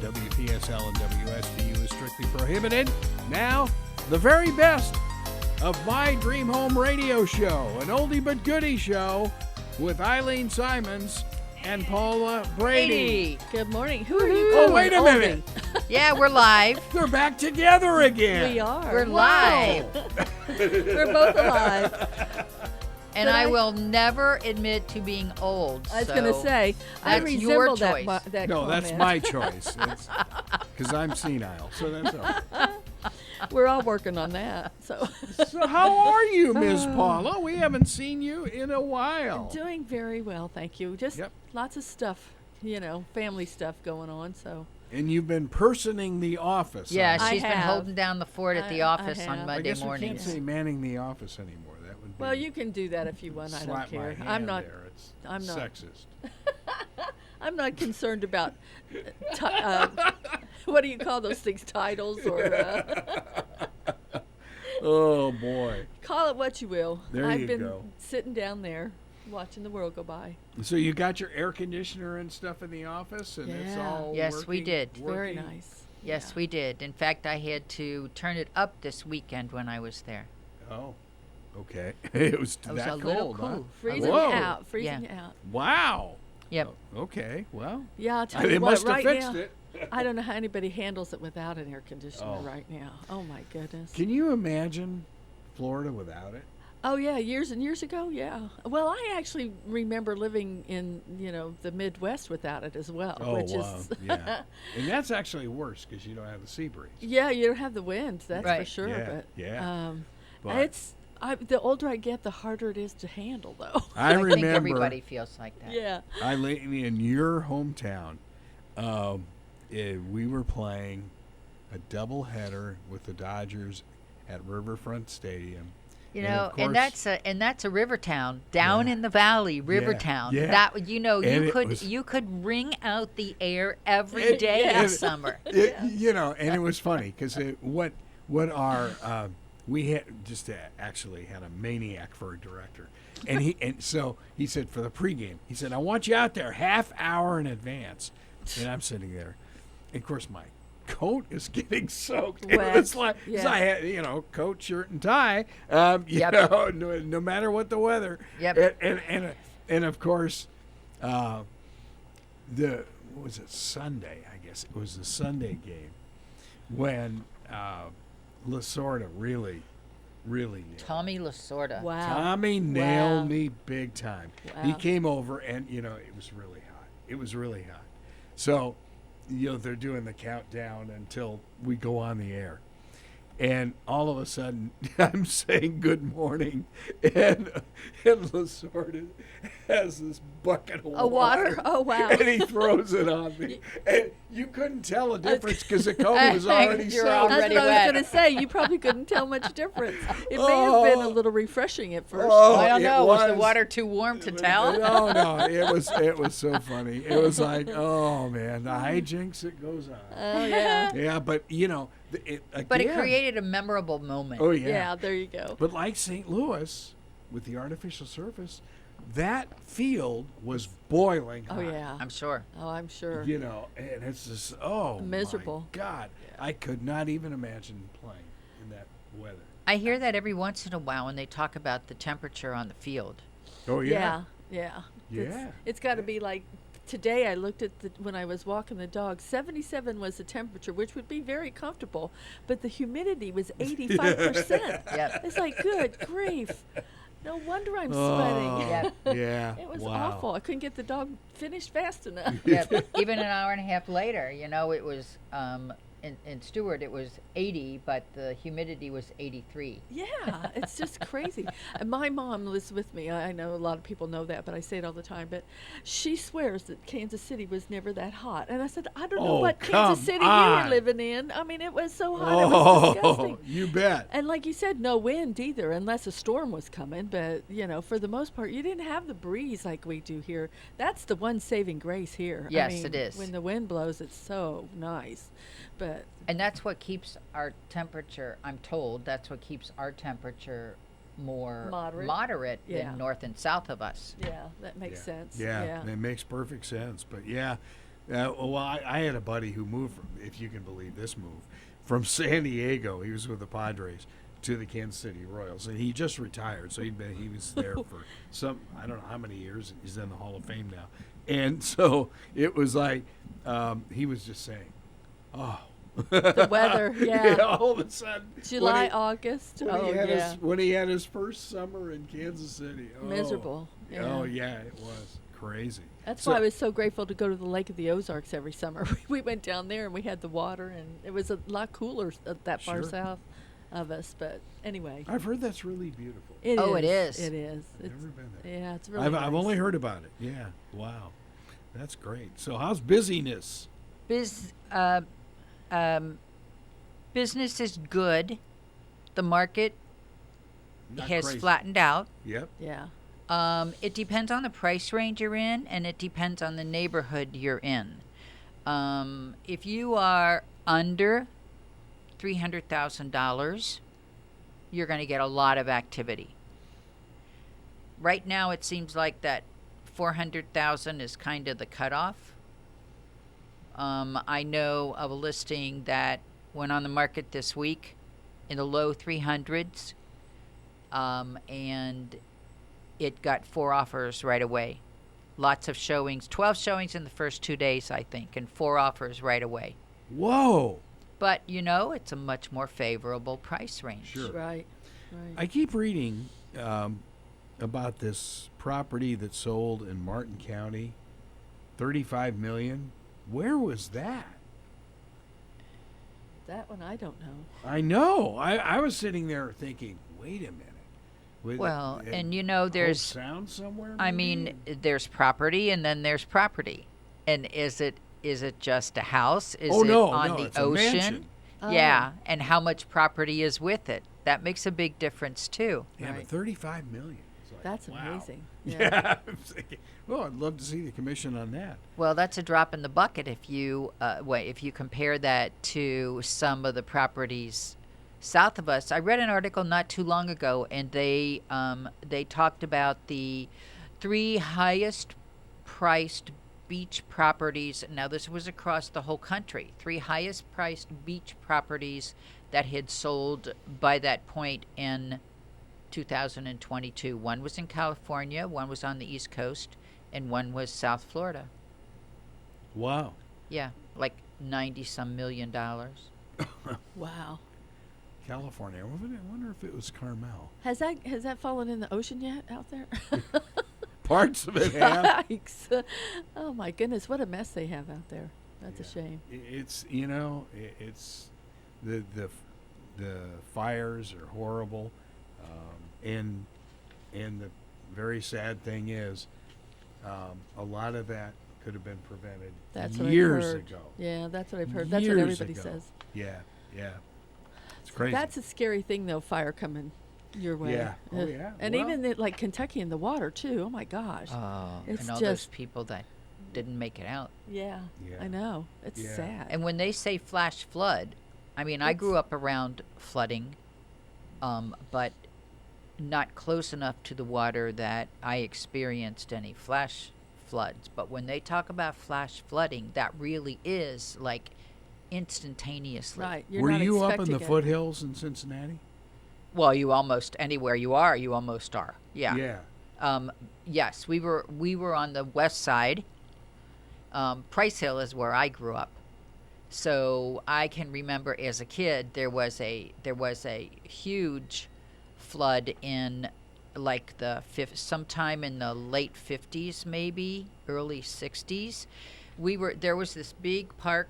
WPSL and WSBU is strictly prohibited. Now, the very best of My Dream Home Radio Show, an oldie but goodie show with Eileen Simons and Paula Brady. Good morning. Who are you? Oh, wait a minute. Yeah, we're live. They're back together again. We are. We're live. We're both alive. And I will never admit to being old. I was going to say, I that's your resemble choice. that No, comment. that's my choice. Because I'm senile, so that's all right. We're all working on that. So how are you, Miss Paula? We haven't seen you in a while. doing very well, thank you. Just lots of stuff, family stuff going on. So. And you've been personing the office. Yeah, I she's been have. holding down the fort at the office on have. Monday I guess mornings. we can't say manning the office anymore. That would be Well, you can do that if you want. I don't slap care. my hand I'm not. there. It's I'm not. sexist. I'm not concerned about what do you call those things? Titles or. Oh boy. Call it what you will. There I've you been go. sitting down there watching the world go by. So you got your air conditioner and stuff in the office, and it's Yeah. all Yes, we did. Very working? nice. Yes, we did. In fact, I had to turn it up this weekend when I was there. Oh, okay. It was It was that a little cold, huh? cool. Freezing Whoa. out. Freezing out. Wow. Yep. Okay. Well, Yeah, I'll tell they you what. must have Right fixed now, it. I don't know how anybody handles it without an air conditioner Oh. right now. Oh my goodness. Can you imagine Florida without it? Oh yeah, years and years ago. Yeah. Well, I actually remember living in the Midwest without it as well, Oh, which wow. is Yeah. And that's actually worse because you don't have the sea breeze. yeah. You don't have the wind, that's for Right. sure. Yeah, But yeah. But it's the older I get, the harder it is to handle, though. I think remember everybody feels like that. Yeah. Eileen, in your hometown, we were playing a doubleheader with the Dodgers at Riverfront Stadium. You And know, of and course- that's a river town down Yeah. in the valley, river town. yeah. That And you it was- could wring out the air every It- day yeah. in summer. And it was funny because what our we actually had a maniac for a director, and so he said for the pregame, he said, I want you out there half hour in advance, and I'm sitting there, and of course my coat is getting soaked. It Wet. was like 'cause Yeah. I had coat, shirt, and tie. Yep. No matter what the weather. Yep. And of course, what was it, Sunday? I guess it was the Sunday game when Lasorda really nailed. Tommy Lasorda. Wow. Tommy nailed Wow. me big time. He Wow. came over and it was really hot. It was really hot. So, they're doing the countdown until we go on the air. And all of a sudden, I'm saying good morning, and Lasorda has this bucket of water? Oh, wow. And he throws it on me. And you couldn't tell a difference because the coat was already You're soaked. That's already what I wet. was going to say. You probably couldn't tell much difference. It may have been a little refreshing at first. Oh, I don't it know. Was the was. water too warm to tell? No, it was so funny. It was like, oh man, the hijinks that goes on. Oh, yeah. Yeah, but again, But it created a memorable moment. Oh Yeah, yeah. there you go. But like St. Louis, with the artificial surface, that field was boiling hot. Oh, yeah. I'm sure. Oh, I'm sure. And it's just Miserable. My God, I could not even imagine playing in that weather. I hear that every once in a while when they talk about the temperature on the field. Oh Yeah. Yeah. Yeah. It's got to be like today. I looked at when I was walking the dog. 77 was the temperature, which would be very comfortable, but the humidity was 85%. Yep. It's like, good grief. No wonder I'm sweating. Yep. Yeah. It was wow. awful. I couldn't get the dog finished fast enough. Yep. Even an hour and a half later, it was in Stewart it was 80, but the humidity was 83. Yeah, it's just crazy. And my mom lives with me. I know a lot of people know that, but I say it all the time. But she swears that Kansas City was never that hot. And I said, I don't know Oh, what Kansas come City you on. were living in. I mean, it was so hot. It was disgusting. You bet. And like you said, no wind either, unless a storm was coming. But, for the most part, you didn't have the breeze like we do here. That's the one saving grace here. Yes, I mean, it is. When the wind blows, it's so nice. But And that's what keeps our temperature, I'm told, that's what keeps our temperature more moderate Yeah. than north and south of us. yeah, that makes sense. Yeah, it makes perfect sense. But yeah, Well, I had a buddy who moved, if you can believe this move, from San Diego. He was with the Padres to the Kansas City Royals, and he just retired. So he was there for I don't know how many years. He's in the Hall of Fame now, and so it was like he was just saying, "Oh." The weather, yeah. All of a sudden, July, August. when he had his first summer in Kansas City, miserable. Yeah. Oh yeah, it was crazy. That's why I was so grateful to go to the Lake of the Ozarks every summer. We went down there and we had the water, and it was a lot cooler that far south of us. But anyway, I've heard that's really beautiful. It is. It is. I've never been there. Yeah, it's really. I've nice. only heard about it. Yeah. Wow, that's great. So how's busyness? Business is good. The market Not has crazy. flattened out. Yep. Yeah. It depends on the price range you're in, and it depends on the neighborhood you're in. If you are under $300,000, you're going to get a lot of activity. Right now, it seems like that $400,000 is kind of the cutoff. I know of a listing that went on the market this week in the low 300s, and it got 4 offers right away. Lots of showings, 12 showings in the first 2 days, I think, and 4 offers right away. Whoa. But, it's a much more favorable price range. Sure. Right. I keep reading about this property that sold in Martin County, $35 million. Where was that? That one I don't know. I know. I was sitting there thinking, wait a minute. Well, and there's sound somewhere. I maybe? mean, there's property and then there's property. And is it just a house? Is it on the it's a ocean? mansion. Yeah, and how much property is with it? That makes a big difference too. Yeah, Right. but $35 million. It's like, That's wow. amazing. Yeah. I'm thinking, well, I'd love to see the commission on that. Well, that's a drop in the bucket if you compare that to some of the properties south of us. I read an article not too long ago, and they talked about the 3 highest priced beach properties. Now, this was across the whole country. 3 highest priced beach properties that had sold by that point in 2022. One was in California, one was on the East Coast, and one was South Florida. Wow. Yeah, like $90-some million. Wow. California. I wonder if it was Carmel. Has that fallen in the ocean yet out there? Parts of it have. Yikes. Oh my goodness, what a mess they have out there. That's a shame. It's it's the fires are horrible, and the very sad thing is, a lot lot of that could have been prevented That's what years I've heard. ago. Yeah, that's what I've heard. That's what Years everybody ago. says. Yeah, yeah. It's crazy. That's a scary thing, though. Fire coming your way. Yeah. Oh, Ugh. yeah. And Well- even like Kentucky in the water too. Oh my gosh. It's and all those just people that didn't make it out. yeah. Yeah. I know. It's Yeah. sad. And when they say flash flood, I mean, I grew up around flooding, but not close enough to the water that I experienced any flash floods. But when they talk about flash flooding, that really is like instantaneously. Right. You're Were not you up in expecting the it. foothills in Cincinnati? Well, you almost anywhere you are, you almost are. Yeah. Yeah. Yes, we were on the west side. Price Hill is where I grew up. So I can remember as a kid there was a huge flood in like sometime in the late 50s, maybe early 60s. There was this big park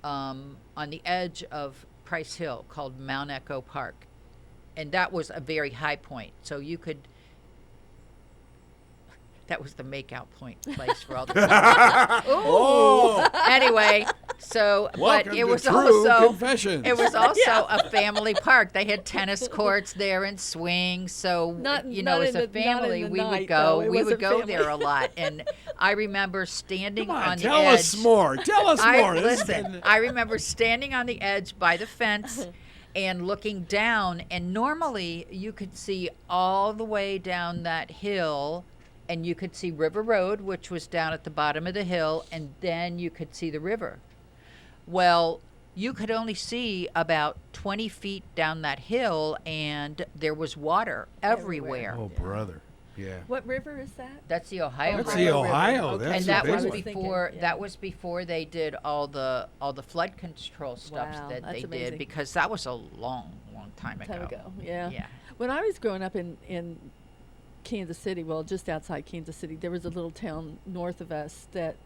on the edge of Price Hill called Mount Echo Park, and that was a very high point. So you could. That was the makeout point place for all the. Oh. Anyway, so Welcome but it to was True also Confessions. it was also a family park. They had tennis courts there and swings. So Not as in a the- not in family, the we would night, go. though. It We would wasn't go family. there a lot. And I remember standing Come on, on the tell edge. us more. Tell us more. This has Listen, been- I remember standing on the edge by the fence and looking down, and normally you could see all the way down that hill and you could see River Road, which was down at the bottom of the hill, and then you could see the river. Well, you could only see about 20 feet down that hill, and there was water everywhere. Oh, brother. Yeah. What river is that? That's the Ohio That's River. the Ohio. Okay. That's And a that big was one. thinking, before yeah. that was before they did all the flood control stuff Wow, that that's they amazing. did, because that was a long time ago. Yeah. Yeah. When I was growing up in Kansas City, well, just outside Kansas City, there was a little town north of us that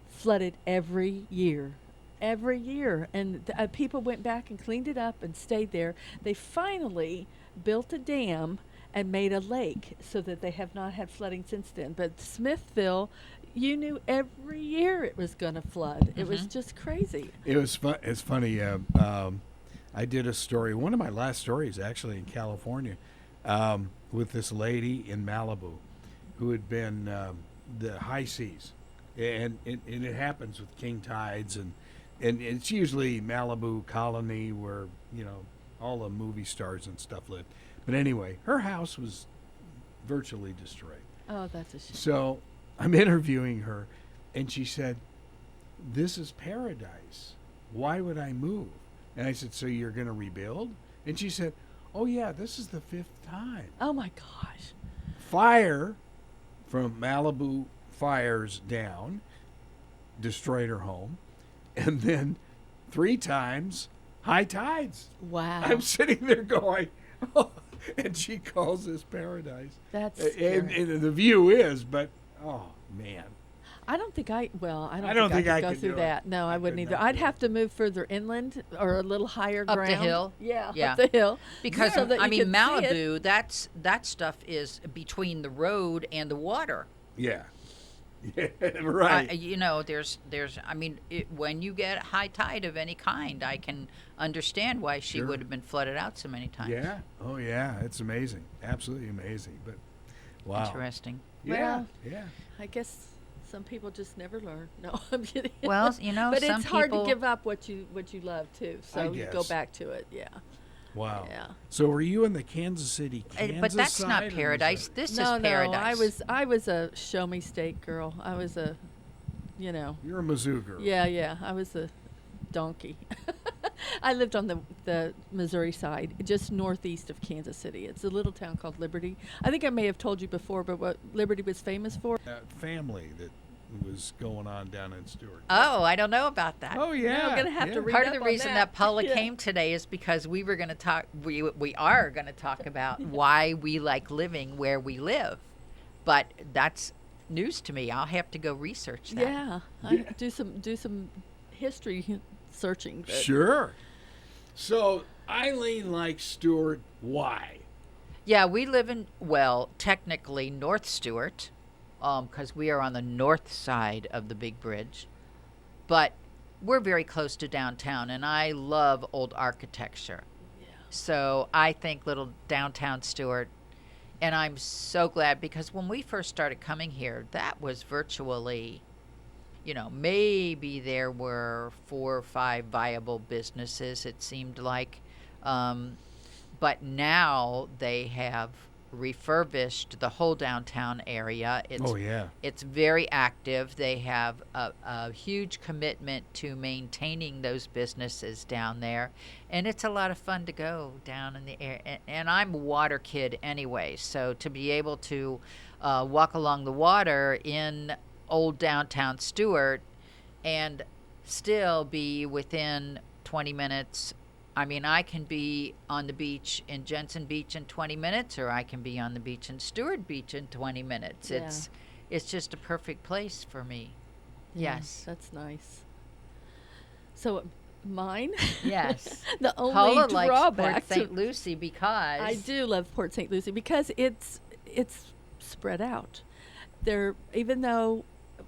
flooded every year. Every year. And people went back and cleaned it up and stayed there. They finally built a dam and made a lake so that they have not had flooding since then. But Smithville, you knew every year it was going to flood. It was just crazy. It was fun. It's funny. I did a story. One of my last stories, actually, in California, with this lady in Malibu, who had been the high seas, and it happens with king tides, and it's usually Malibu Colony where all the movie stars and stuff live. But anyway, her house was virtually destroyed. Oh, that's a shame. So I'm interviewing her, and she said, "This is paradise. Why would I move?" And I said, "So you're going to rebuild?" And she said, "Oh, yeah, this is the 5th time." Oh, my gosh. Fire from Malibu fires down, destroyed her home, and then 3 times high tides. Wow. I'm sitting there going, oh, and she calls this paradise. That's And scary. the view is, but, oh, man. I don't think I I don't don't think I think I could go could through do it. that. No, I wouldn't could either. not I'd do have to move further inland or a little higher Up the ground. hill? Yeah, Yeah. up the hill. Because so that I you mean could see it. Malibu, that stuff is between the road and the water. Yeah. Yeah, right. There's I mean, when you get high tide of any kind, I can understand why she Sure. would have been flooded out so many times. Yeah. Oh, yeah. It's amazing. Absolutely amazing. But, wow. Interesting. Yeah. Well, Yeah. I guess some people just never learn. No, I'm kidding. Well, but some it's hard to people- give up what you love too. So you go guess. back to it. Yeah. Wow. Yeah. So were you in the Kansas City, Kansas But that's side, not or was paradise. it- This No, is paradise. I was a show me state girl. I was a, You're a Mizzou girl. yeah. I was a donkey. I lived on the Missouri side, just northeast of Kansas City. It's a little town called Liberty. I think I may have told you before, but what Liberty was famous for? That family that was going on down in Stewart. Oh, I don't know about that. Oh, yeah. I'm gonna have to yeah. read Part of up the on reason that. that Paula Yeah. came today is because we were going to talk. We are going to talk about why we like living where we live, but that's news to me. I'll have to go research that. Yeah, Yeah. I do some history searching. But Sure. So Eileen likes Stewart. Why? Yeah, we live in technically North Stewart, because we are on the north side of the big bridge, but we're very close to downtown, and I love old architecture. Yeah. So I think little downtown Stewart, and I'm so glad because when we first started coming here, that was virtually, maybe there were 4 or 5 viable businesses, it seemed like. But now they have refurbished the whole downtown area. Oh, yeah. It's very active. They have a huge commitment to maintaining those businesses down there. And it's a lot of fun to go down in the air. And I'm a water kid anyway, so to be able to walk along the water in old downtown Stewart and still be within 20 minutes. I mean, I can be on the beach in Jensen Beach in 20 minutes, or I can be on the beach in Stewart Beach in 20 minutes. Yeah. It's just a perfect place for me. Yeah, Yes. that's nice. So mine. Yes. The only Paula likes drawback. Port St. Lucie because I do love Port St. Lucie because it's spread out. Even though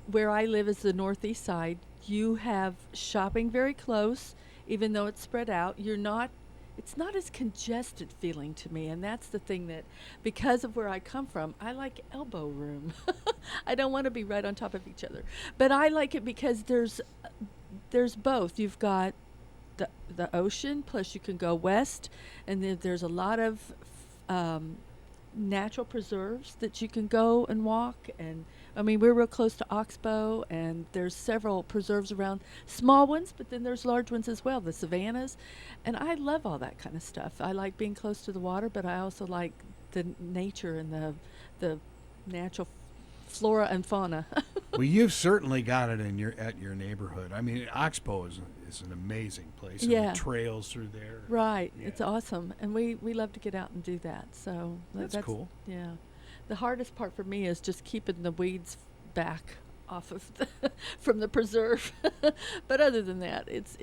where I live is the northeast side, you have shopping very close. Even though it's spread out, it's not as congested feeling to me. And that's the thing that, because of where I come from, I like elbow room. I don't want to be right on top of each other. But I like it because there's both. You've got the ocean, plus you can go west, and then there's a lot of natural preserves that you can go and walk. And I mean, we're real close to Oxbow, and there's several preserves around, small ones, but then there's large ones as well, the savannas. And I love all that kind of stuff. I like being close to the water, but I also like the nature and the natural flora and fauna. Well, you've certainly got it in at your neighborhood. I mean, Oxbow is an amazing place. And Yeah. the trails through there. Right. Yeah. It's awesome. And we love to get out and do that. So That's cool. Yeah. The hardest part for me is just keeping the weeds back off of from the preserve. But other than that, it's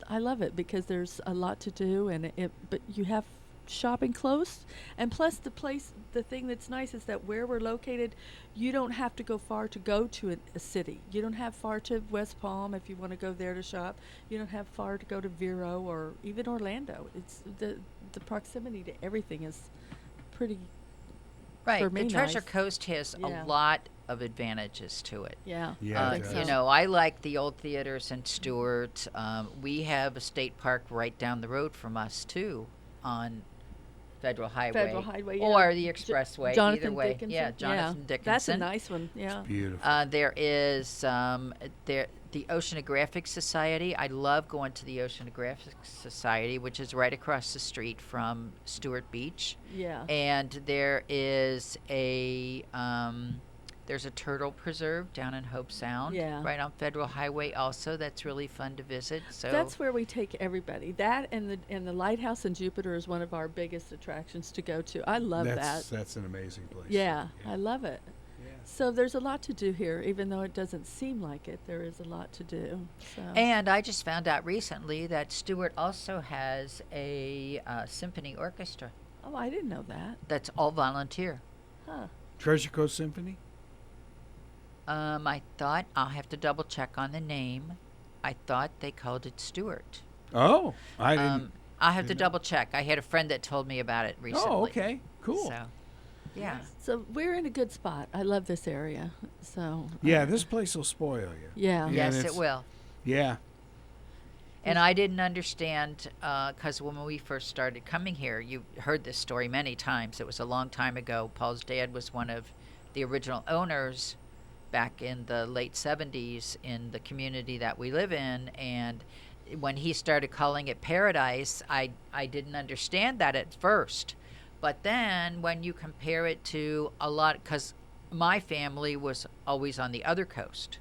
I love it because there's a lot to do, and but you have shopping close, and plus the thing that's nice is that where we're located, you don't have to go far to go to a city. You don't have far to West Palm if you want to go there to shop. You don't have far to go to Vero or even Orlando. It's the proximity to everything is pretty Right. for me The Treasure nice. Coast has Yeah. a lot of advantages to it. Yeah. Yeah, I it think does. so. You know, I like the old theaters in Stewart. We have a state park right down the road from us too, on Federal Highway. Federal Highway, yeah. Or the Expressway. Jonathan either way. Dickinson. Yeah, Jonathan Dickinson. That's a nice one. Yeah. Beautiful. There is the Oceanographic Society. I love going to the Oceanographic Society, which is right across the street from Stewart Beach. Yeah. And there is there's a turtle preserve down in Hope Sound, Yeah. right on Federal Highway. Also, that's really fun to visit. So That's where we take everybody. That and the lighthouse in Jupiter is one of our biggest attractions to go to. I love that. That's an amazing place. Yeah, I love it. Yeah. So there's a lot to do here, even though it doesn't seem like it. There is a lot to do. So And I just found out recently that Stewart also has a symphony orchestra oh, I didn't know that. that's all volunteer. Huh. Treasure Coast Symphony? I thought I'll have to double check on the name. I thought they called it Stewart. Oh, I didn't. I'll have to didn't know. double check. I had a friend that told me about it recently. Oh, okay. Cool. So, yeah. So we're in a good spot. I love this area. So Yeah, this place will spoil you. Yeah. Yeah. Yes, it's- it will. Yeah. And I didn't understand because when we first started coming here, you heard this story many times. It was a long time ago. Paul's dad was one of the original owners back in the late 70s in the community that we live in. And when he started calling it paradise, I didn't understand that at first. But then when you compare it to a lot, because my family was always on the other coast.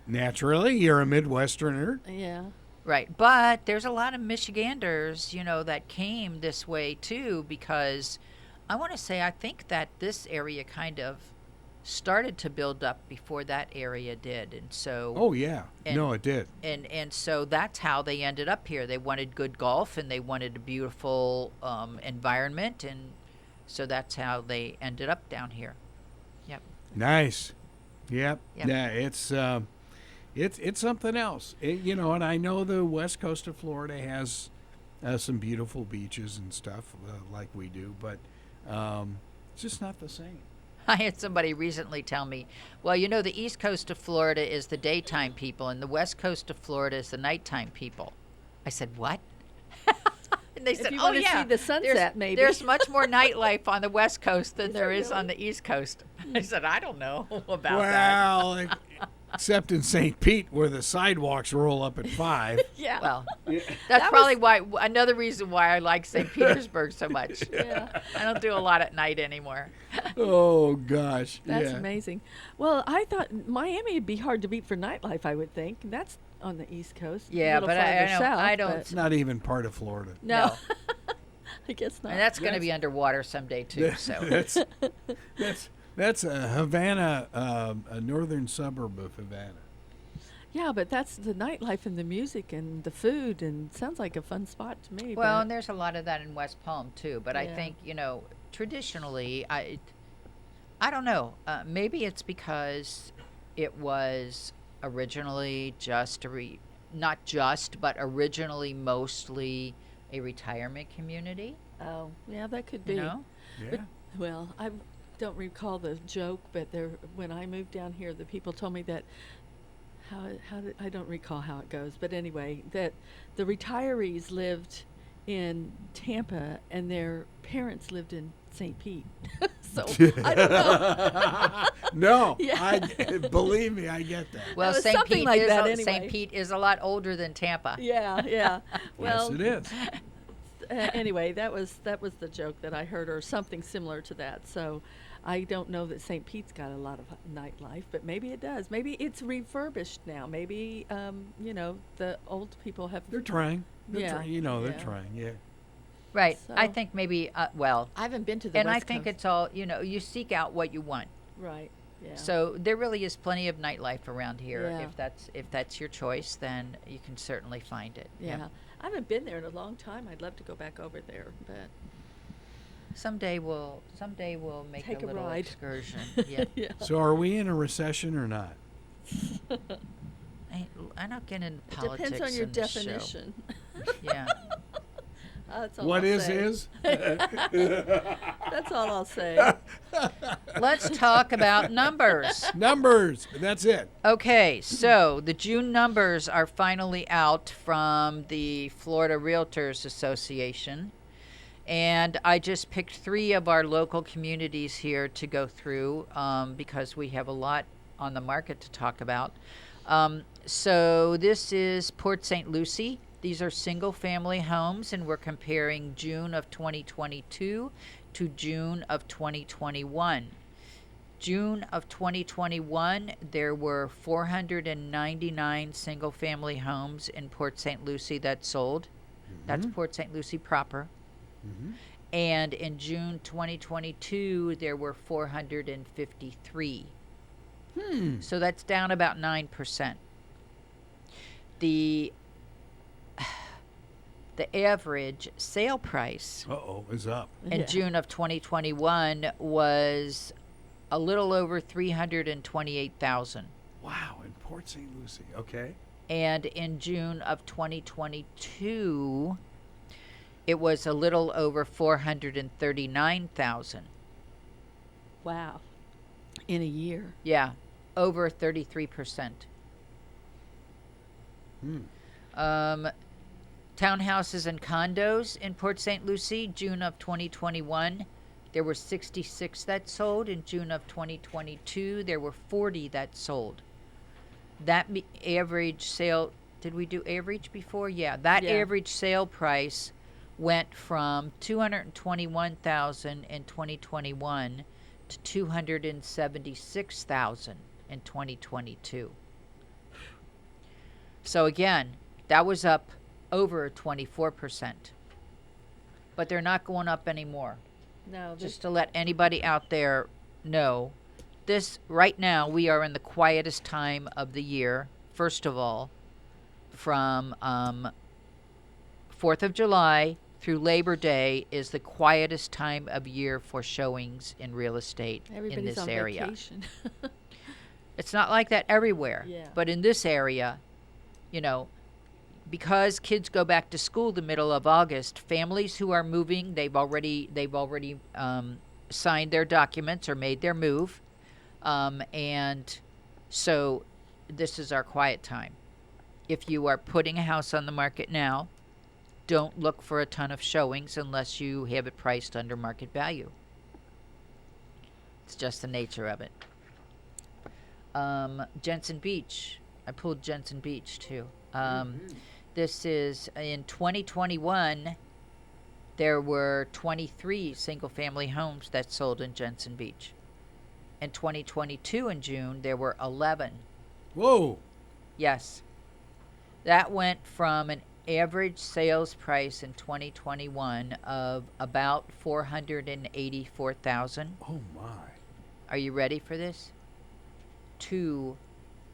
Naturally, you're a Midwesterner. Yeah. Right, but there's a lot of Michiganders, you know, that came this way too, because I want to say I think that this area kind of started to build up before that area did, and so Oh, yeah. And- No, it did. and so that's how they ended up here. They wanted good golf and they wanted a beautiful environment, and so that's how they ended up down here. Yep. Nice. Yep. Yep. Yeah, it's something else. And I know the west coast of Florida has some beautiful beaches and stuff like we do, but it's just not the same. I had somebody recently tell me, well, you know, the east coast of Florida is the daytime people and the west coast of Florida is the nighttime people. I said, what? And they If said, you oh, wanna yeah. see the sunset, there's, maybe." There's much more nightlife on the west coast than there is on really? the east coast. I said, I don't know about that. Well, except in St. Pete where the sidewalks roll up at 5. Yeah. Well, That that's probably why another reason why I like St. Petersburg so much. Yeah. I don't do a lot at night anymore. Oh, gosh. That's yeah. amazing. Well, I thought Miami would be hard to beat for nightlife, I would think. That's on the East Coast. a Yeah, little but farther I south, don't- but It's not even part of Florida. No. I guess not. And that's going to That's- be underwater someday too. So That's a Havana, a northern suburb of Havana. Yeah, but that's the nightlife and the music and the food, and sounds like a fun spot to me. well, but and there's a lot of that in West Palm too. But I Yeah. think traditionally, I don't know. Maybe it's because it was originally not just, but originally mostly a retirement community. oh, yeah, that could be. You know, Yeah. But- Well, I don't recall the joke, but when I moved down here, the people told me that I don't recall how it goes, but anyway, that the retirees lived in Tampa and their parents lived in St. Pete. So I don't know. No, Yeah. believe me, I get that. Well, was St. something Pete like is that St. anyway. Pete is a lot older than Tampa. Yeah. Well, Yes, it is. anyway, that was the joke that I heard, or something similar to that. So, I don't know that St. Pete's got a lot of nightlife, but maybe it does. Maybe it's refurbished now. Maybe the old people have. They're trying. They're Yeah, trying. They're yeah. trying. Yeah. Right. I So- think maybe, I haven't been to the and West I think Coast. it's all, you seek out what you want. Right. Yeah. So there really is plenty of nightlife around here. Yeah. If that's your choice, then you can certainly find it. yeah. I haven't been there in a long time. I'd love to go back over there, but Someday we'll make Take a a little ride. excursion. Yeah. yeah. So are we in a recession or not? I'm not getting into politics. Depends on your in this show. definition. Yeah. That's all What I'll is say. is? That's all I'll say. Let's talk about numbers. Numbers. That's it. Okay, so the June numbers are finally out from the Florida Realtors Association. And I just picked 3 of our local communities here to go through because we have a lot on the market to talk about. So this is Port St. Lucie. These are single-family homes, and we're comparing June of 2022 to June of 2021. June of 2021, there were 499 single-family homes in Port St. Lucie that sold. That's Port St. Lucie proper. Mm-hmm. And in June 2022, there were 453. So that's down about 9%. The average sale price Is up. in Yeah. June of 2021 was a little over 328,000. Wow, in Port St. Lucie. Okay. And in June of 2022, it was a little over 439,000. Wow. In a year. Yeah, over 33%. Townhouses and condos in Port St. Lucie, June of 2021, there were 66 that sold. In June of 2022, there were 40 that sold. That average sale, did we do average before? Yeah, that Yeah. average sale price went from 221,000 in 2021 to 276,000 in 2022. So again, that was up over 24%. But they're not going up anymore. No, Just to let anybody out there know, this right now we are in the quietest time of the year. First of all, from 4th of July through Labor Day is the quietest time of year for showings in real estate everybody's in this on area. vacation. It's not like that everywhere. Yeah. But in this area, because kids go back to school the middle of August, families who are moving, they've already signed their documents or made their move, and so this is our quiet time. If you are putting a house on the market now, don't look for a ton of showings unless you have it priced under market value. It's just the nature of it. Jensen Beach. I pulled Jensen Beach too. This is in 2021. There were 23 single-family homes that sold in Jensen Beach. In 2022, in June, there were 11. Whoa. Yes, that went from an average sales price in 2021 of about 484,000. Oh my. Are you ready for this? To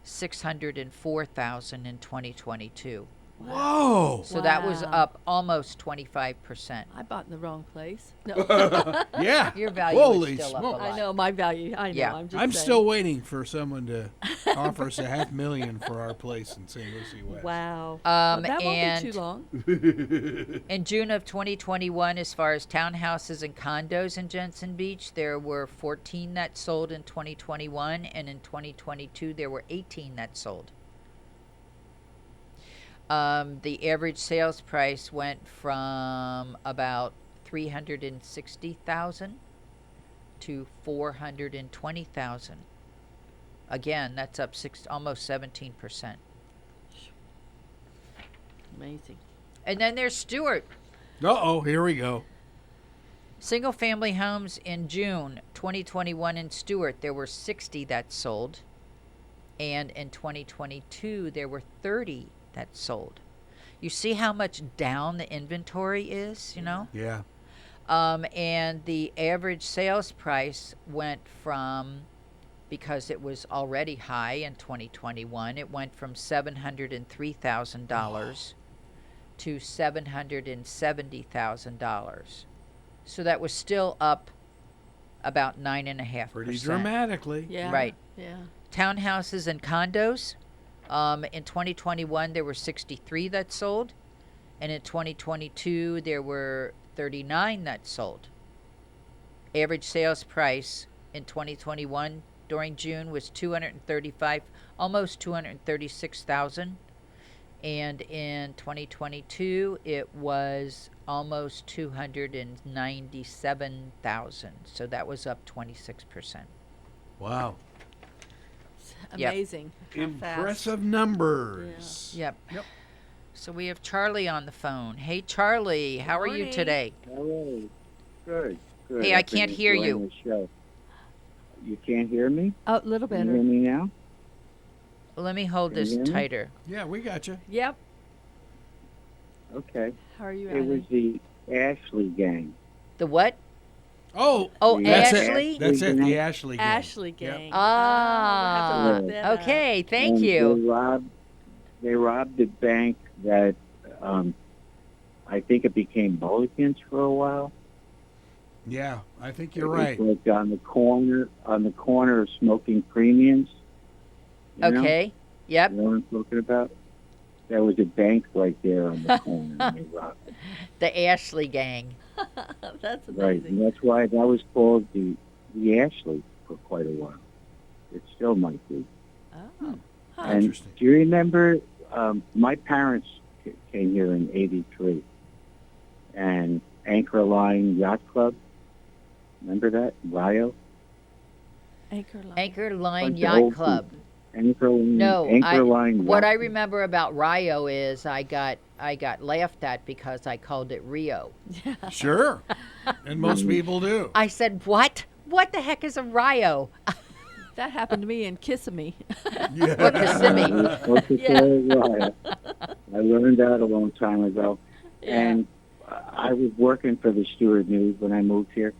604,000 in 2022. Whoa. So that was Wow. up almost 25%. I bought in the wrong place. No, Yeah. Your value Holy is still smoke. up a lot. I know my value. I know. Yeah. I'm just I'm saying. still waiting for someone to offer us $500,000 for our place in St. Lucie West. Wow. Well, that won't be and too long. in June of 2021, as far as townhouses and condos in Jensen Beach, there were 14 that sold in 2021, and in 2022, there were 18 that sold. The average sales price went from about 360,000 to 420,000. Again, that's up almost 17%. Amazing. And then there's Stewart. Uh-oh, here we go. Single family homes in June 2021 in Stewart, there were 60 that sold. And in 2022, there were 30 that sold. You see how much down the inventory is, you know? Yeah. And the average sales price went from, because it was already high in 2021, it went from $703,000 to $770,000. So that was still up about 9.5%. Pretty dramatically. Yeah. Right. Yeah. Townhouses and condos. In 2021, there were 63 that sold. And in 2022, there were 39 that sold. Average sales price in 2021 during June was 235, almost 236,000. And in 2022, it was almost 297,000. So that was up 26%. Wow. It's Yep. amazing. How Impressive numbers. Yep. Yep. So we have Charlie on the phone. Hey, Charlie, how are you Morning. today? Hello. Good. Good. Hey, I I've been can't hear enjoying you. the show. You can't hear me? Oh, a little Can you better. hear me now? Let me hold Can you this hear me? tighter. Yeah, we got you. Yep. Okay. How are you, It was Eileen? the Ashley gang. The what? Oh, Oh, That's it. Ashley? that's it. The Yep. Ashley gang. Ashley Yep. gang. Ah, Oh, we'll have to look that up. okay. Thank And you. They robbed a bank that I think it became Mulligan's for a while. Yeah, I think you're It right. was like on the corner of Smoking Premiums. You know? Okay. Yep. You know what I'm talking about? There was a bank right there on the corner. And they robbed it. The Ashley gang. That's Right, amazing. and that's why that was called the Ashley for quite a while. It still might be. Oh. Huh. And Interesting. do you remember? My parents came here in '83, and Anchor Line Yacht Club. Remember that Rio? Anchor Line. Anchor Line Bunch of Yacht old Club. Anchor Line. No, Anchor Line. what Yacht I Club. remember about Rio is I got laughed at because I called it Rio. Sure. And most people do. I said, "What? What the heck is a Rio?" That happened to me in Kissimmee. Yeah. Kissimmee. We're supposed to Yeah. call it Rio. I learned that a long time ago. Yeah. And I was working for the Stewart News when I moved here,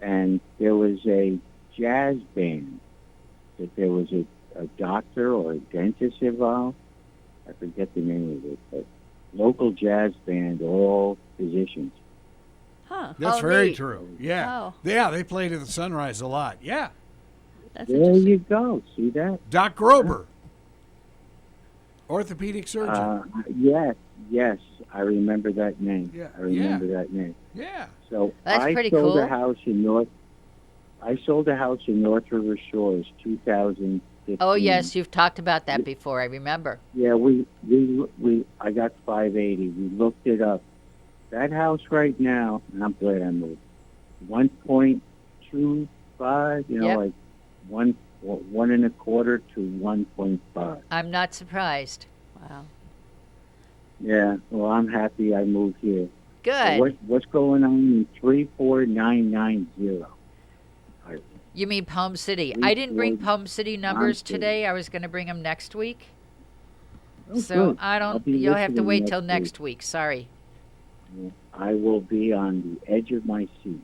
and there was a jazz band that there was a doctor or a dentist involved. I forget the name of it, but local jazz band, all physicians. Huh. That's Oh, very neat. true. Yeah. Oh. Yeah, they played at the Sunrise a lot. Yeah. That's There interesting. you go. See that? Doc Grober, orthopedic surgeon. Yes, I remember that name. Yeah, I remember that name. Yeah. So That's I pretty sold cool. a house in North. I sold a house in North River Shores, 2015. Oh yes, you've talked about that before. I remember. Yeah, I got 580. We looked it up. That house right now, and I'm glad I moved. 1.25. Yep. Like one and a quarter to 1.5. I'm not surprised. Wow. Yeah. Well, I'm happy I moved here. Good. What's going on in 34990? You mean Palm City? I didn't bring Palm City numbers City. today. I was going to bring them next week. Oh, So good. I I'll don't. be You'll have to listening wait till week. next week. Sorry. I will be on the edge of my seat.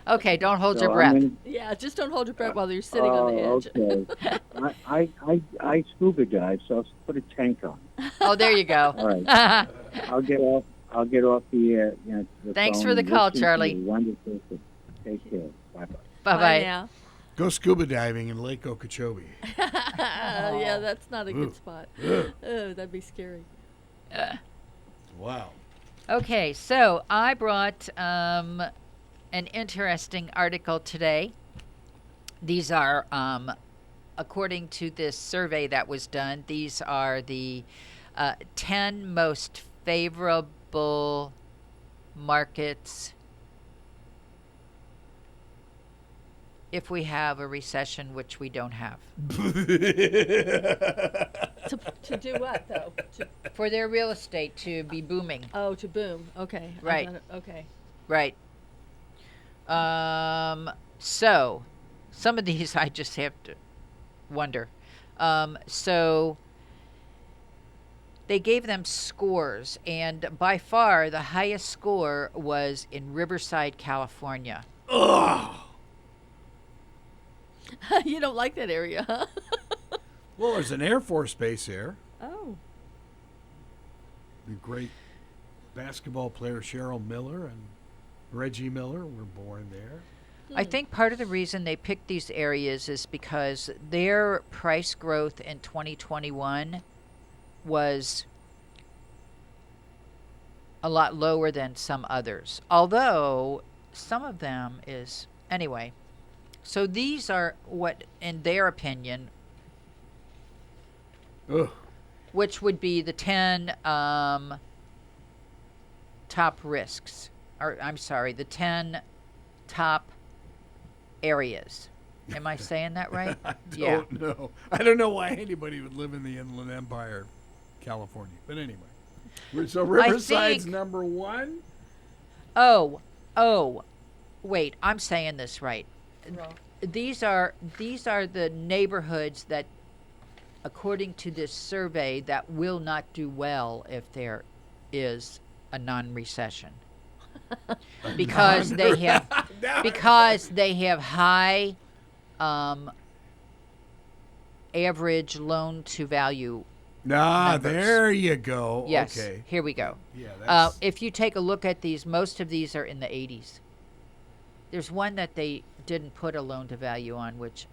Okay, don't hold So your I'm breath. gonna- Yeah, just don't hold your breath while you're sitting on the edge. Okay. I scuba dive, so I'll put a tank on. Oh, there you go. All right. I'll get off the Thanks phone for the and call, listen to Charlie. you. Wonderful. Take care. Bye bye. Bye Bye bye. now. Go scuba diving in Lake Okeechobee. Yeah, that's not a Ooh. good spot. Ugh. Oh, that'd be scary. Wow. Okay, so I brought an interesting article today. These are, according to this survey that was done, these are the 10 most favorable markets if we have a recession, which we don't have. To do what though? For their real estate to be booming. To boom. Okay. Right. Okay. Right. So, some of these I just have to wonder. So, they gave them scores, and by far the highest score was in Riverside, California. Ugh. You don't like that area, huh? Well, there's an Air Force base there. Oh. The great basketball player Cheryl Miller and Reggie Miller were born there. I think part of the reason they picked these areas is because their price growth in 2021 was a lot lower than some others. Although some of them is anyway. So these are what, in their opinion, Ugh. which would be the 10 top risks, or I'm sorry, the 10 top areas. Am I saying that right? I don't know. I don't know why anybody would live in the Inland Empire, California. But anyway, so Riverside's number one. Oh, wait, I'm saying this right. These are the neighborhoods that, according to this survey, that will not do well if there is a non-recession. Because they have high average loan to value. Numbers. There you go. Yes. Okay. Here we go. Yeah. If you take a look at these, most of these are in the 80s. There's one that they didn't put a loan to value on, which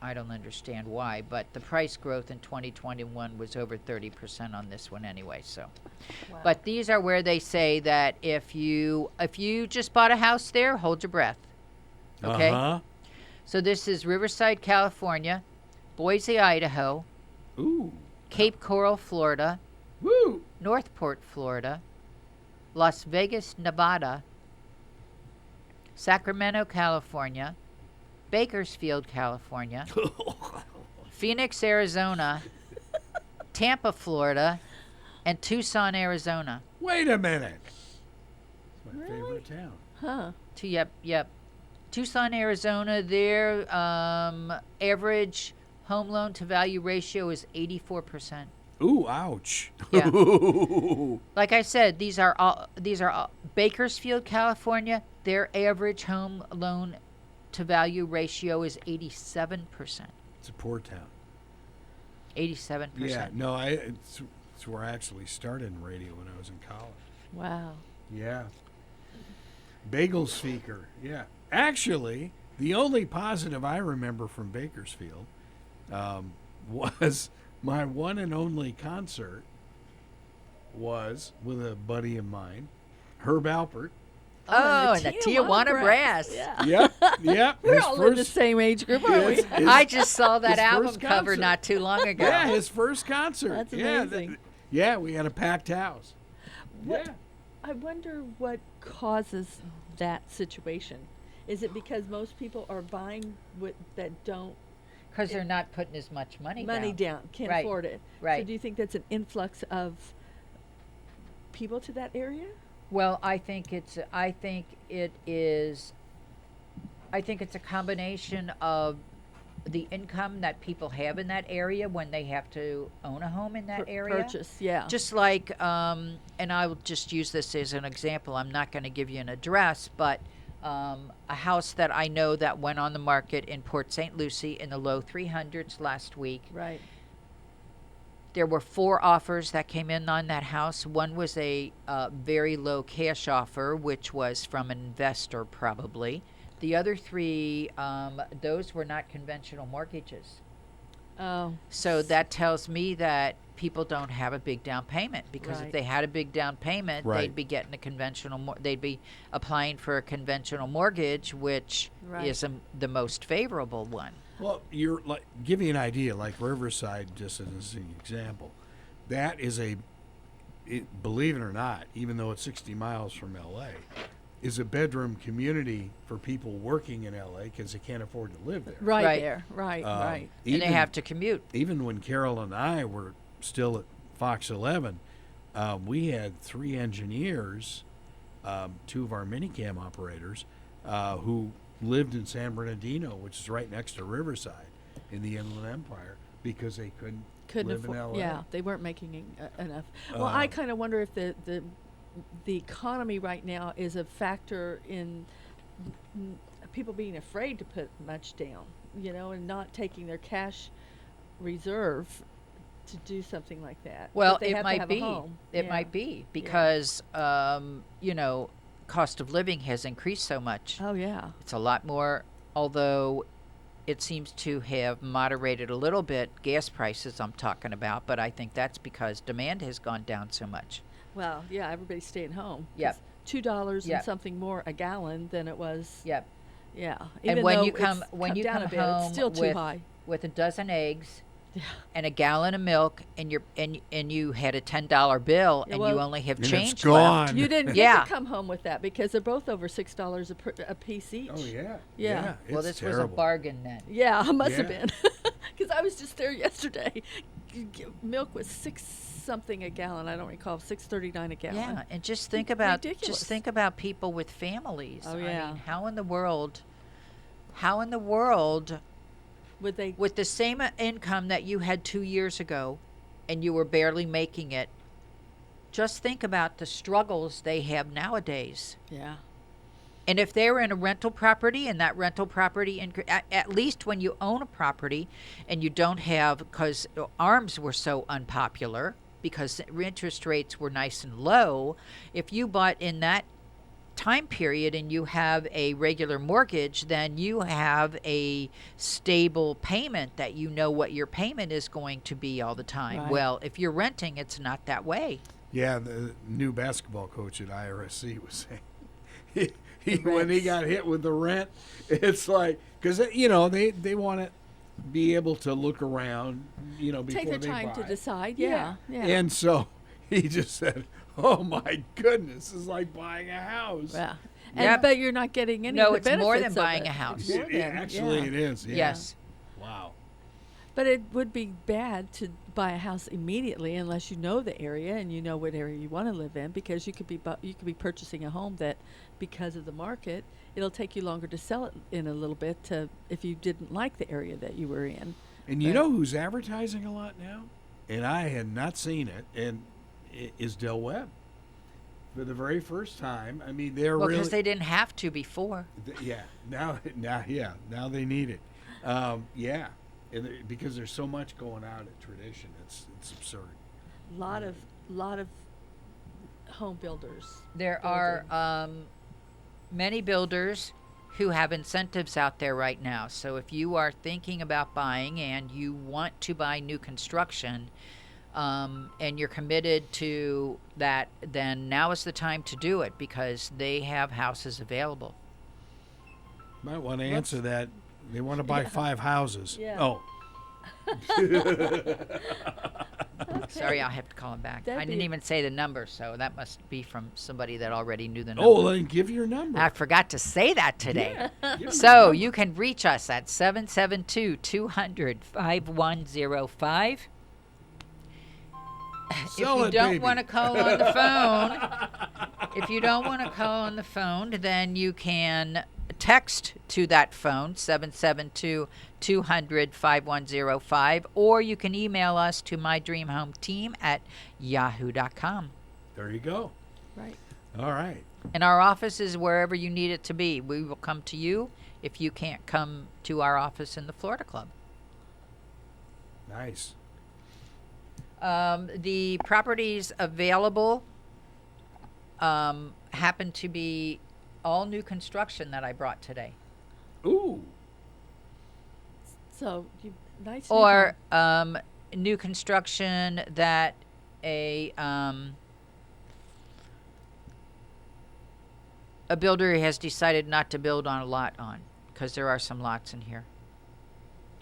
I don't understand why, but the price growth in 2021 was over 30% on this one anyway. So, Wow. But these are where they say that if you just bought a house there, hold your breath. Okay. Uh-huh. So this is Riverside, California, Boise, Idaho, Ooh. Cape Coral, Florida, Woo. Northport, Florida, Las Vegas, Nevada, Sacramento, California, Bakersfield, California, Phoenix, Arizona, Tampa, Florida, and Tucson, Arizona. Wait a minute. It's my Really? favorite town. Huh. Yep. Tucson, Arizona, their average home loan to value ratio is 84%. Ooh, ouch. Yeah. Like I said, these are all Bakersfield, California. Their average home loan to value ratio is 87%. It's a poor town. 87%. Yeah, no, it's where I actually started in radio when I was in college. Wow. Yeah. Bagel speaker. Yeah. Actually, the only positive I remember from Bakersfield was my one and only concert was with a buddy of mine, Herb Alpert. Oh, and the Tijuana Brass. Yeah. Yep. We're his all in the first- same age group, aren't we? his- his- I just saw that his album first cover concert. not too long ago. Yeah, his first concert. That's Yeah, amazing. yeah, we had a packed house. What- Yeah. I wonder what causes that situation. Is it because most people are buying that don't Because they're not putting as much money down, can't Right. afford it? Right. So do you think that's an influx of people to that area? Well, I think it's a combination of the income that people have in that area when they have to own a home in that area. Purchase, yeah. Just like, and I will just use this as an example. I'm not going to give you an address, but a house that I know that went on the market in Port St. Lucie in the low 300s last week. Right. There were 4 offers that came in on that house. One was a very low cash offer, which was from an investor probably. The other 3, those were not conventional mortgages. Oh. So that tells me that people don't have a big down payment, because Right. if they had a big down payment, Right. they'd be getting a they'd be applying for a conventional mortgage, which Right. is the most favorable one. Well, you're like, give you an idea, like Riverside, just as an example. That is believe it or not, even though it's 60 miles from LA, is a bedroom community for people working in LA because they can't afford to live there. Right, Right. there. Right. And they Even- have to commute. Even when Carol and I were still at Fox 11, we had 3 engineers, 2 of our minicam operators, who lived in San Bernardino, which is right next to Riverside in the Inland Empire, because they couldn't live in LA. Yeah, they weren't making enough. Well, I kind of wonder if the economy right now is a factor in people being afraid to put much down, and not taking their cash reserve to do something like that. Well, But they it have to might have be. a home. It Yeah. might be because cost of living has increased so much. Oh yeah. It's a lot more, although it seems to have moderated a little bit, gas prices I'm talking about, but I think that's because demand has gone down so much. Well, yeah, everybody's staying home. Yep. It's $2 Yep. and something more a gallon than it was. Yep. Yeah. And Even when though you come it's when you down come a bit, home it's still too with high. with a dozen eggs Yeah. and a gallon of milk and you had a $10 bill Yeah, and well- you only have And it's change gone. left. You didn't Yeah. get to come home with that because they're both over $6 a piece each. Oh, yeah. Yeah. Well, It's this terrible. was a bargain then. Yeah, it must have Yeah. been. Because I was just there yesterday. Milk was $6 something a gallon. I don't recall, $6.39 a gallon. Yeah, and just think about Ridiculous. people with families. Oh, I yeah. mean, how in the world Would they? with the same income that you had 2 years ago and you were barely making it, just think about the struggles they have nowadays. Yeah. And if they were in a rental property and that rental property, at least when you own a property and you don't have, because ARMs were so unpopular because interest rates were nice and low, if you bought in that time period and you have a regular mortgage, then you have a stable payment that you know what your payment is going to be all the time. Right. Well, if you're renting, it's not that way. Yeah, the new basketball coach at IRSC was saying when he got hit with the rent, it's like, because they want to be able to look around, before Take their they time buy. to decide. Yeah. And so he just said, "Oh my goodness, it's like buying a house." Yeah. Yeah. But you're not getting any No, of the it's more than benefits of buying it. a house. It's more than, Actually, yeah. it is. Yeah. Yes. Wow. But it would be bad to buy a house immediately unless you know the area and you know what area you want to live in, because you could be purchasing a home that, because of the market, it'll take you longer to sell it in a little bit if you didn't like the area that you were in. And you But- know who's advertising a lot now? And I had not seen it, and it is Del Webb. For the very first time, I mean, they're Well, really because they didn't have to before. now they need it. Because there's so much going out at Tradition, it's absurd. lot of home builders. There building. are many builders who have incentives out there right now. So if you are thinking about buying and you want to buy new construction, and you're committed to that, then now is the time to do it because they have houses available. Might want to answer that. They want to buy 5 houses. Yeah. Oh, Sorry, I'll have to call him back. That'd I didn't be- even say the number, so that must be from somebody that already knew the number. well, then give your number. I forgot to say that today. Give your So number. you can reach us at 772-200-5105. Sell If it, you don't baby. want to call on the phone, then you can text to that phone, 772-200-5105, or you can email us to mydreamhometeam@yahoo.com. There you go. Right. All right. And our office is wherever you need it to be. We will come to you if you can't come to our office in the Florida Club. Nice. The properties available happen to be all new construction that I brought today. Ooh. So nice. Or new construction that a builder has decided not to build on a lot on, because there are some lots in here.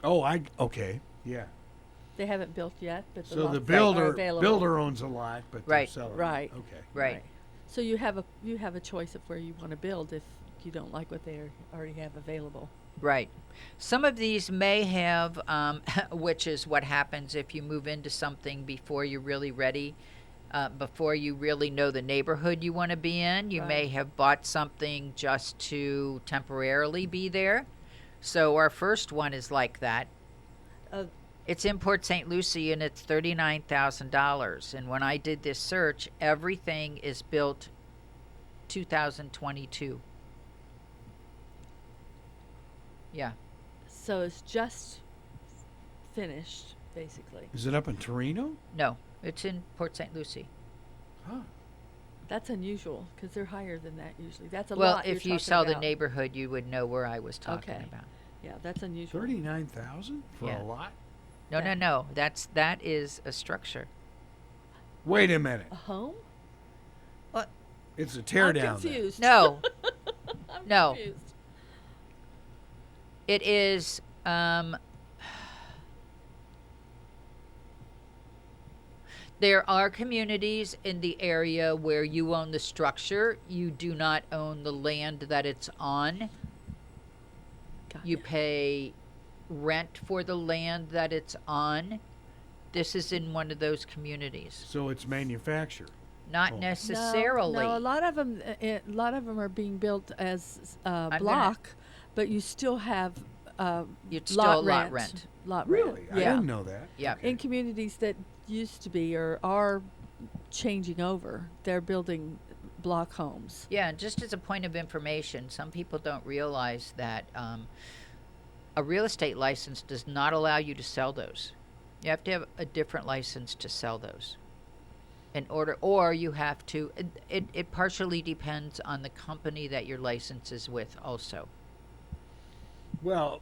Oh, okay. Yeah. They haven't built yet, but the So lots the are builder available. owns a lot, but Right. they're selling it. Right. Okay. Right. So you have a choice of where you want to build if you don't like what they already have available. Right. Some of these may have, which is what happens if you move into something before you're really ready, before you really know the neighborhood you want to be in. You may Right. have bought something just to temporarily be there. So our first one is like that. Uh, It's in Port St. Lucie and it's $39,000. And when I did this search, everything is built 2022. Yeah. So it's just finished, basically. Is it up in Torino? No, it's in Port St. Lucie. Huh. That's unusual because they're higher than that usually. That's a Well, lot. if you're you talking saw the about. neighborhood, you would know where I was talking Okay. about. Yeah, that's unusual. 39,000 for Yeah. a lot? Yeah. No. That is a structure. Wait a minute. A home? It's a tear I'm down. then. confused. No, I'm no. confused. it is. There are communities in the area where you own the structure. You do not own the land that it's on. Got You ya. pay rent for the land that it's on. This is in one of those communities. So it's manufactured. Not Oh. necessarily. No, a lot of them are being built as gonna- block, but you still have You'd still lot rent. rent. Lot Really? rent. I Yeah. didn't know that. Yep. Okay. In communities that used to be or are changing over, they're building block homes. Yeah, and just as a point of information, some people don't realize that a real estate license does not allow you to sell those. You have to have a different license to sell those. In order, or you have to, it partially depends on the company that your license is with also. Well,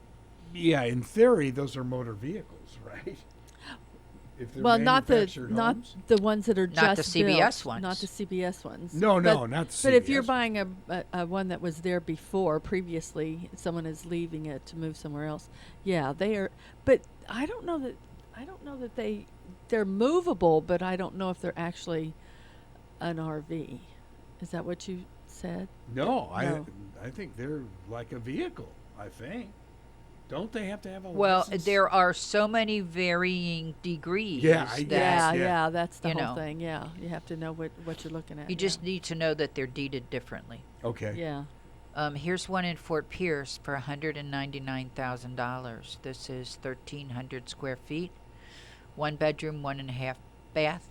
yeah, in theory, those are motor vehicles, right? If they're Well, not manufactured homes? the ones that are Not the just CBS built, ones. not the CBS ones. No, But- no, not the But if you're CBS. buying a one that was there before, previously, someone is leaving it to move somewhere else. Yeah, they are. But I don't know that they're movable. But I don't know if they're actually an RV. Is that what you said? No, No. I think they're like a vehicle, I think. Don't they have to have a Well, license? there are so many varying degrees. Yeah, I that guess. Yeah, that's the you whole know. thing. Yeah, you have to know what you're looking at. You yeah. just need to know that they're deeded differently. Okay. Yeah. Here's one in Fort Pierce for $199,000. This is 1,300 square feet, 1 bedroom, 1.5 bath,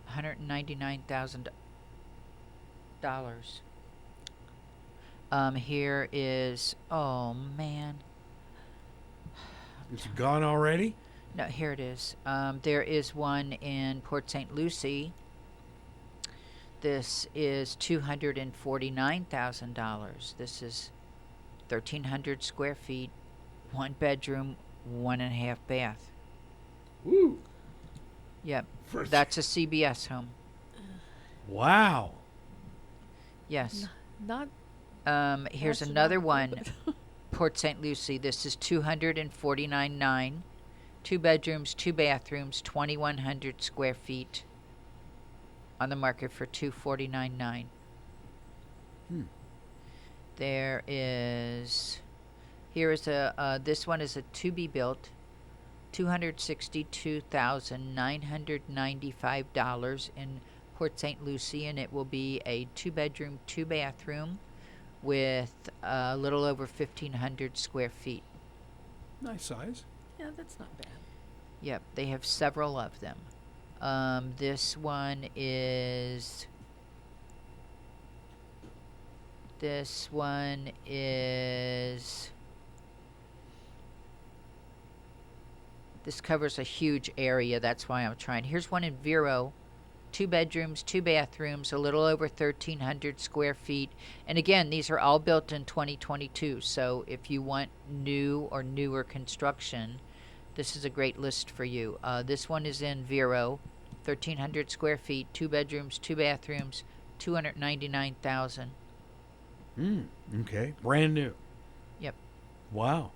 $199,000. Here is, oh man, It's gone already? no, here it is. There is one in Port St. Lucie. This is $249,000. This is 1,300 square feet, 1 bedroom, 1.5 bath. Woo. Yep, For- that's a CBS home. Wow. Yes. Not. Here's not another symmetrical, one, but- Port St. Lucie. This is $249,900. 2 bedrooms, 2 bathrooms, 2,100 square feet. On the market for $249,900. Hmm. There is, here is this one is a to be built, $262,995 in Port St. Lucie, and it will be a 2 bedroom, 2 bathroom with a little over 1,500 square feet. Nice size. Yeah, that's not bad. Yep, they have several of them. This one is. This one is. This covers a huge area. That's why I'm trying. Here's one in Vero. 2 bedrooms, 2 bathrooms, a little over 1,300 square feet. And again, these are all built in 2022. So if you want new or newer construction, this is a great list for you. This one is in Vero, 1,300 square feet, 2 bedrooms, 2 bathrooms, $299,000. Okay. Brand new. Yep. Wow.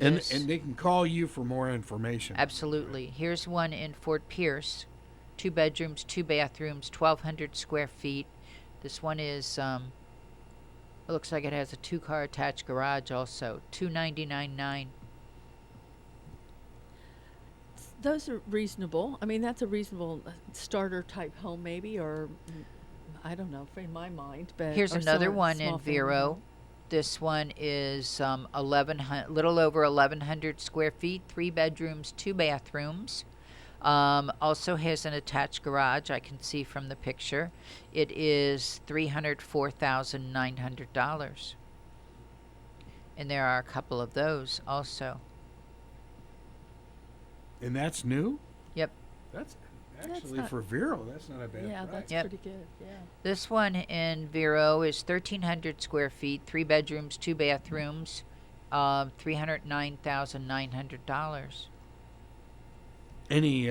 And Yes. and they can call you for more information. Absolutely. Here's one in Fort Pierce, 2 bedrooms, 2 bathrooms, 1,200 square feet. This one is, it looks like it has a 2-car attached garage also, $299,900. Those are reasonable. I mean, that's a reasonable starter type home, maybe, or I don't know, in my mind. But Here's or another small- one small in family Vero. home. This one is little over 1,100 square feet, 3 bedrooms, 2 bathrooms. Also has an attached garage, I can see from the picture. It is $304,900. And there are a couple of those also. And that's new? Yep. That's That's actually not- for Vero, that's not a bad Yeah, price. that's Yep. pretty good. Yeah. This one in Vero is 1,300 square feet, 3 bedrooms, 2 bathrooms, $309,900. Any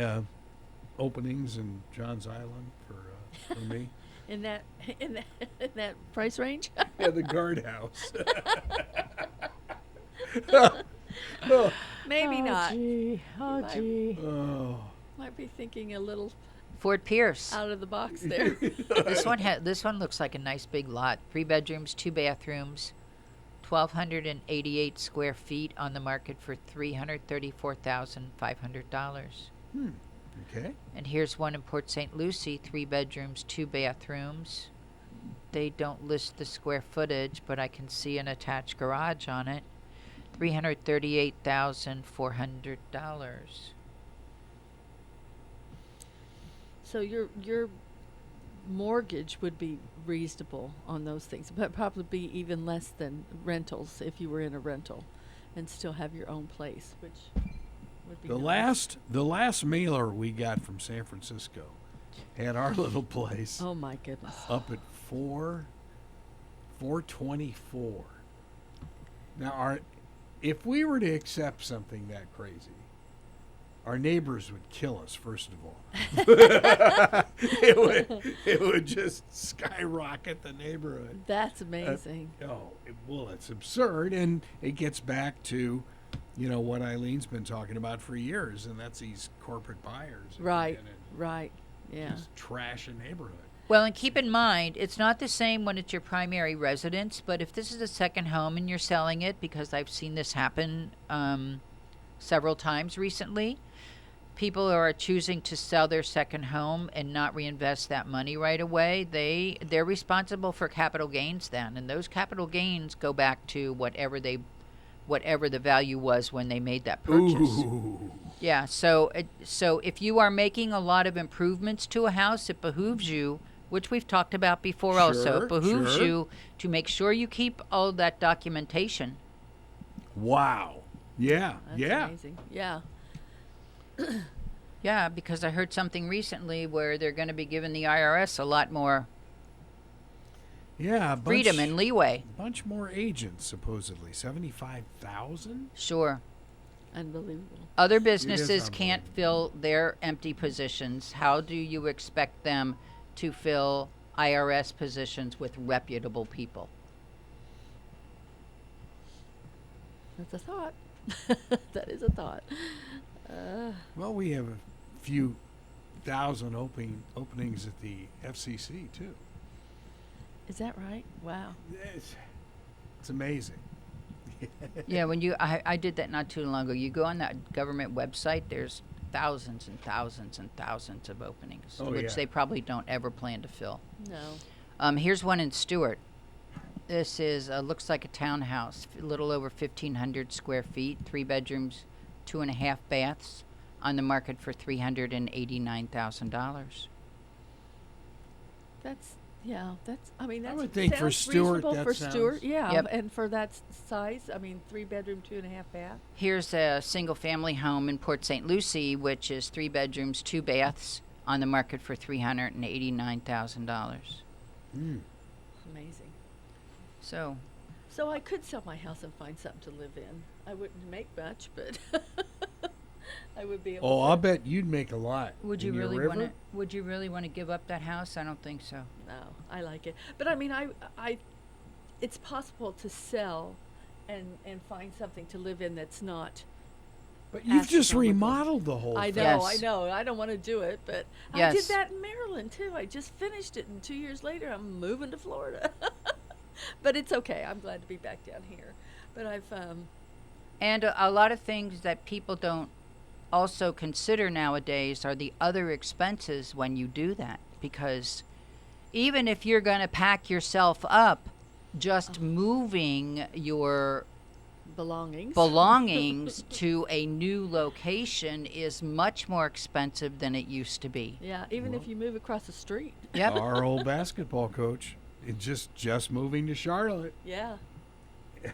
openings in John's Island for me? In that in that price range. Yeah, the guardhouse. Maybe not. Gee, oh, might- gee. Oh. Might be thinking a little Fort Pierce. out of the box there. This one looks like a nice big lot. 3 bedrooms, 2 bathrooms, 1,288 square feet, on the market for $334,500. Okay. And here's one in Port St. Lucie, 3 bedrooms, 2 bathrooms. They don't list the square footage, but I can see an attached garage on it. $338,400. So your mortgage would be reasonable on those things, but probably be even less than rentals if you were in a rental, and still have your own place, which would be nice. The last mailer we got from San Francisco had our little place Oh my goodness. up at 424. Now, if we were to accept something that crazy, our neighbors would kill us, first of all. it would just skyrocket the neighborhood. That's amazing. It's absurd, and it gets back to, what Eileen's been talking about for years, and that's these corporate buyers. Right. And Right. Yeah. just trash a neighborhood. Well, and keep in mind, it's not the same when it's your primary residence, but if this is a second home and you're selling it, because I've seen this happen several times recently, people are choosing to sell their second home and not reinvest that money right away. They're responsible for capital gains then, and those capital gains go back to whatever the value was when they made that purchase. Ooh. Yeah, so if you are making a lot of improvements to a house, it behooves you, which we've talked about before also, Sure, it behooves sure. you to make sure you keep all that documentation. Wow. Yeah. That's yeah. amazing. Yeah. Yeah, because I heard something recently where they're going to be giving the IRS a lot more Yeah. freedom and leeway. bunch more agents, supposedly. 75,000? Sure. Unbelievable. Other businesses unbelievable. can't fill their empty positions. How do you expect them to fill IRS positions with reputable people? That's a thought. That is a thought. Well, we have a few thousand openings at the FCC, too. Is that right? Wow. It's amazing. Yeah, I did that not too long ago. You go on that government website, there's thousands and thousands and thousands of openings, Oh, which yeah. they probably don't ever plan to fill. No. Here's one in Stewart. This is looks like a townhouse, a little over 1,500 square feet, 3 bedrooms, 2.5 baths, on the market for $389,000. That's that's. I mean, I that's. would think for sounds Stewart, reasonable that for sounds- Stewart, yeah, Yep. and for that size. I mean, 3 bedroom, 2.5 bath. Here's a single-family home in Port St. Lucie, which is 3 bedrooms, 2 baths, on the market for $389,000. Amazing. So, So I could sell my house and find something to live in. I wouldn't make much, but I would be able. Oh, to. I'll bet you'd make a lot. would In you your really river? want to? Would you really want to give up that house? I don't think so. No, I like it, but I mean, it's possible to sell, and find something to live in that's not But you've ask just for what goes- remodeled the whole I thing. know, Yes. I know. I don't want to do it, but I Yes. did that in Maryland too. I just finished it, and 2 years later, I'm moving to Florida. But it's okay. I'm glad to be back down here. But I've And a lot of things that people don't also consider nowadays are the other expenses when you do that. Because even if you're going to pack yourself up, just moving your belongings. belongings to a new location is much more expensive than it used to be. Yeah, even if you move across the street. Yep. Our old basketball coach, just moving to Charlotte. Yeah.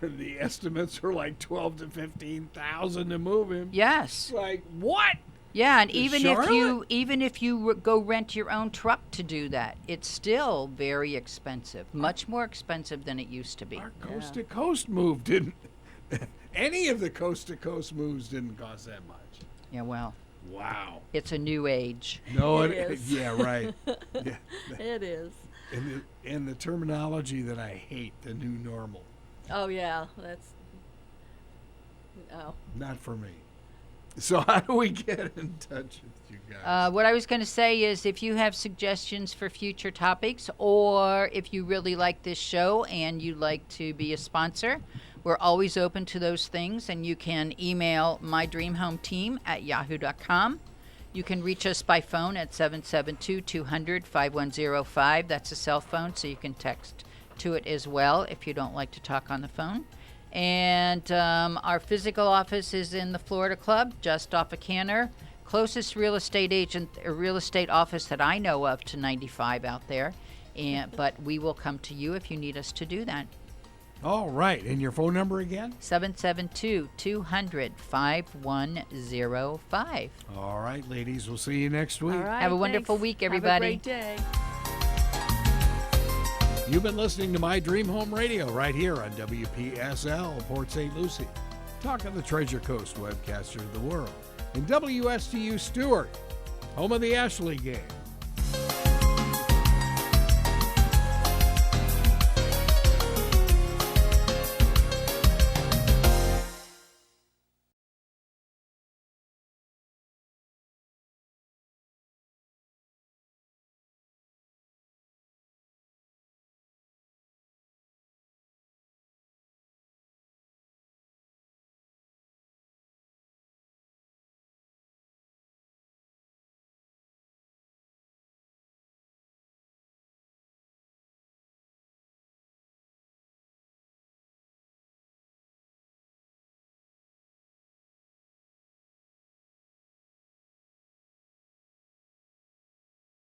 And the estimates are like 12 to 15,000 to move him. Yes. It's like, what? Yeah, and To even if you go rent your own truck to do that, it's still very expensive. Much more expensive than it used to be. Our coast to coast move didn't. Any of the coast to coast moves didn't cost that much. Yeah, well, Wow. it's a new age. No, It is. Yeah, right. Yeah. It is. And the terminology that I hate, the new normal, Oh yeah, that's. Oh. not for me. So how do we get in touch with you guys? What I was going to say is if you have suggestions for future topics, or if you really like this show and you'd like to be a sponsor, we're always open to those things, and you can email mydreamhometeam@yahoo.com. You can reach us by phone at 772-200-5105. That's a cell phone, so you can text to it as well if you don't like to talk on the phone. And our physical office is in the Florida Club, just off of Canner. Closest real estate office that I know of to 95 out there. But we will come to you if you need us to do that. All right. And your phone number again? 772-200-5105. All right, ladies. We'll see you next week. All right. Have a wonderful thanks. week, Have everybody. a great day. You've been listening to My Dream Home Radio right here on WPSL, Port St. Lucie. Talk of the Treasure Coast, webcaster of the world. And WSTU Stewart, home of the Ashley game.